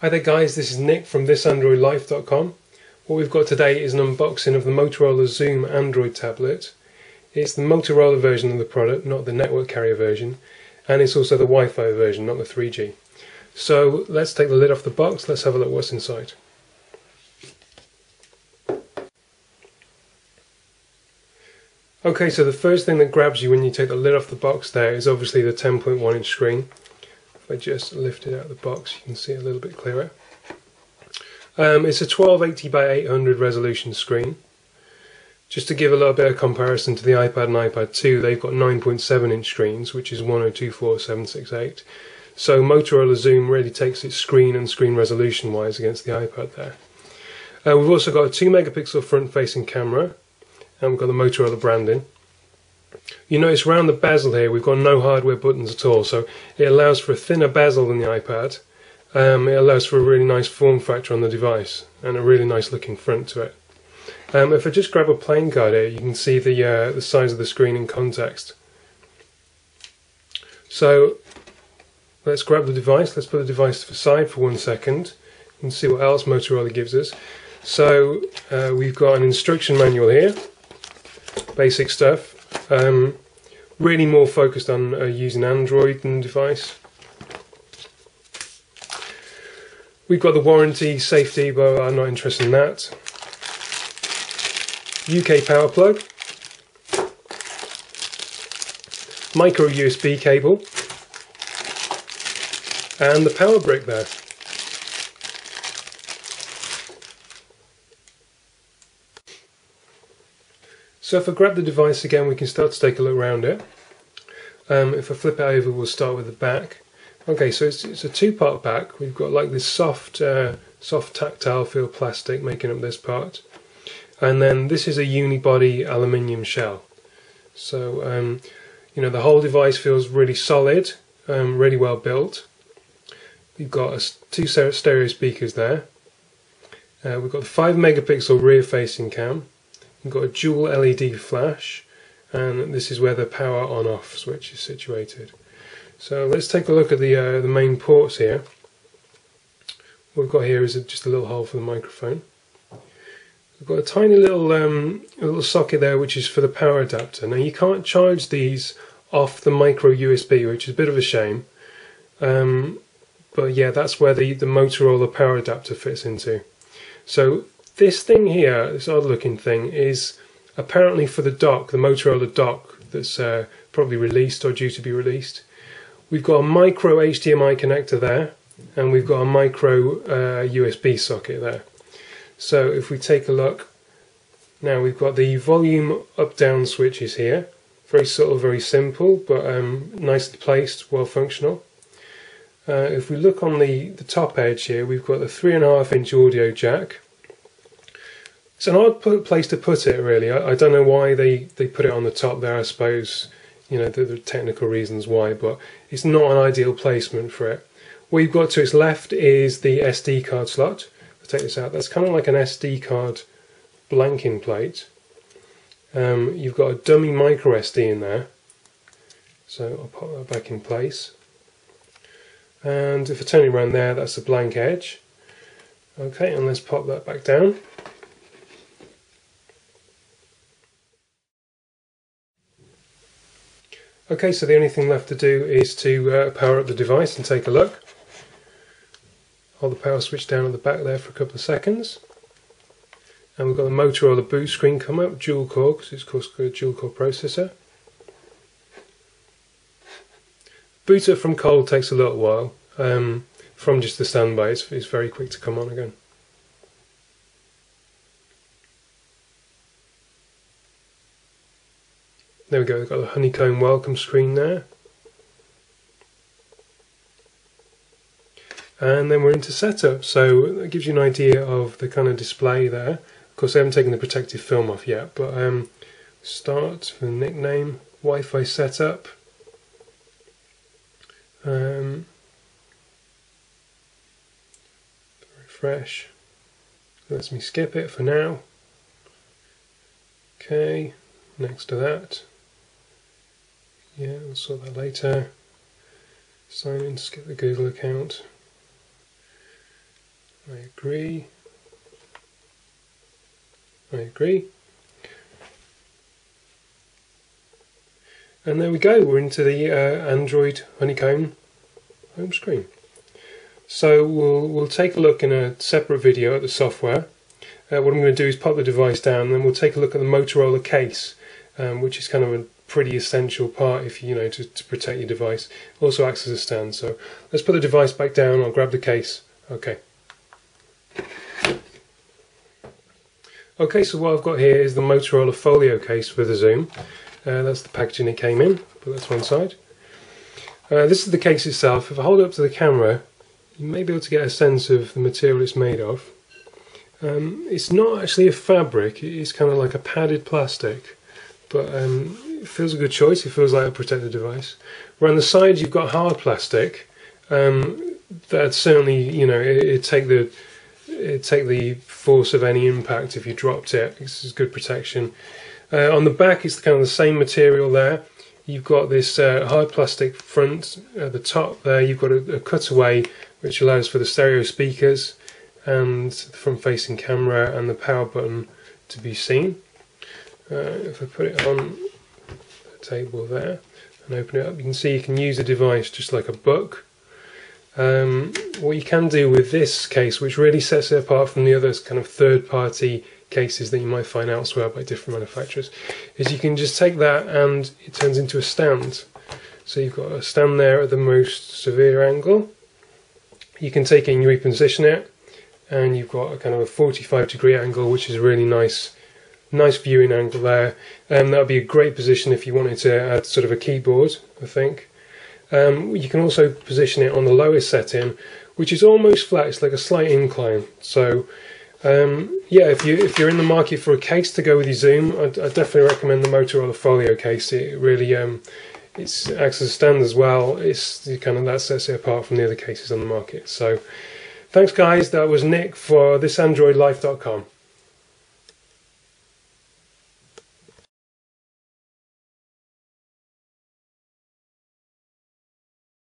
Hi there guys, this is Nick from thisandroidlife.com. What we've got today is an unboxing of the Motorola Xoom Android tablet. It's the Motorola version of the product, not the network carrier version, and it's also the Wi-Fi version, not the 3G. So let's take the lid off the box, let's have a look what's inside. Okay, so the first thing that grabs you when you take the lid off the box there is obviously the 10.1 inch screen. If I just lift it out of the box, you can see it a little bit clearer. It's a 1280 by 800 resolution screen. Just to give a little bit of comparison to the iPad and iPad 2, they've got 9.7 inch screens, which is 1024/768. So Motorola Xoom really takes its screen and screen resolution wise against the iPad there. We've also got a 2 megapixel front facing camera, and we've got the Motorola branding. You notice around the bezel here we've got no hardware buttons at all, so it allows for a thinner bezel than the iPad. It allows for a really nice form factor on the device and a really nice looking front to it. If I just grab a playing card here, you can see the size of the screen in context. So let's grab the device, let's put the device aside for 1 second and see what else Motorola gives us. So we've got an instruction manual here, basic stuff. Really more focused on using Android than the device. We've got the warranty, safety, but I'm not interested in that. UK power plug, micro USB cable, and the power brick there. So if I grab the device again, we can start to take a look around it. If I flip it over, we'll start with the back. Okay, so it's a two-part back. We've got like this soft tactile feel plastic making up this part, and then this is a unibody aluminium shell. So you know, the whole device feels really solid, really well built. We've got two stereo speakers there. We've got the 5 megapixel rear-facing cam. We've got a dual LED flash, and this is where the power on-off switch is situated. So let's take a look at the main ports here. What we've got here is just a little hole for the microphone. We've got a tiny little socket there, which is for the power adapter. Now you can't charge these off the micro USB, which is a bit of a shame. But yeah, that's where the Motorola power adapter fits into. So this thing here, this odd looking thing, is apparently for the dock, the Motorola dock that's probably released or due to be released. We've got a micro HDMI connector there, and we've got a micro USB socket there. So if we take a look, now we've got the volume up-down switches here. Very subtle, very simple, but nicely placed, well functional. If we look on the top edge here, we've got the 3.5 inch audio jack. It's an odd place to put it, really. I don't know why they put it on the top there. I suppose, you know, the technical reasons why, but it's not an ideal placement for it. What you've got to its left is the SD card slot. I'll take this out. That's kind of like an SD card blanking plate. You've got a dummy micro SD in there, so I'll pop that back in place. And if I turn it around there, that's a blank edge. Okay, and let's pop that back down. Okay, so the only thing left to do is to power up the device and take a look. Hold the power switch down at the back there for a couple of seconds. And we've got the Motorola boot screen come up, dual core, because it's of course got a dual core processor. Boot up from cold takes a little while. From just the standby, it's very quick to come on again. There we go, we've got the honeycomb welcome screen there. And then we're into setup, so that gives you an idea of the kind of display there. Of course I haven't taken the protective film off yet, but start for the nickname, Wi-Fi setup. Refresh. Lets me skip it for now. Okay, next to that. Yeah, I'll sort that later. Sign in to get the Google account. I agree. I agree. And there we go, we're into the Android Honeycomb home screen. So we'll take a look in a separate video at the software. What I'm going to do is pop the device down, and then we'll take a look at the Motorola case, which is kind of a pretty essential part if you know to protect your device. Also acts as a stand. So let's put the device back down. I'll grab the case. Okay. Okay, so what I've got here is the Motorola Folio case for the Xoom. That's the packaging it came in. Put that to one side. This is the case itself. If I hold it up to the camera, you may be able to get a sense of the material it's made of. It's not actually a fabric, it's kind of like a padded plastic, but it feels a good choice. It feels like a protected device. Around the sides you've got hard plastic. That certainly, you know, it'd take the force of any impact if you dropped it. This is good protection. On the back it's kind of the same material there. You've got this hard plastic front at the top there. You've got a cutaway which allows for the stereo speakers and the front facing camera and the power button to be seen. If I put it on the table there and open it up, you can see you can use the device just like a book. What you can do with this case, which really sets it apart from the other kind of third-party cases that you might find elsewhere by different manufacturers, is you can just take that and it turns into a stand. So you've got a stand there at the most severe angle. You can take it and you reposition it, and you've got a kind of a 45-degree angle, which is a really nice viewing angle there. That would be a great position if you wanted to add sort of a keyboard, I think. You can also position it on the lowest setting, which is almost flat. It's like a slight incline. So yeah, if you're in the market for a case to go with your Xoom, I definitely recommend the Motorola Folio case. It really it acts as a stand as well. It's kind of that sets it apart from the other cases on the market. So thanks guys, that was Nick for thisandroidlife.com.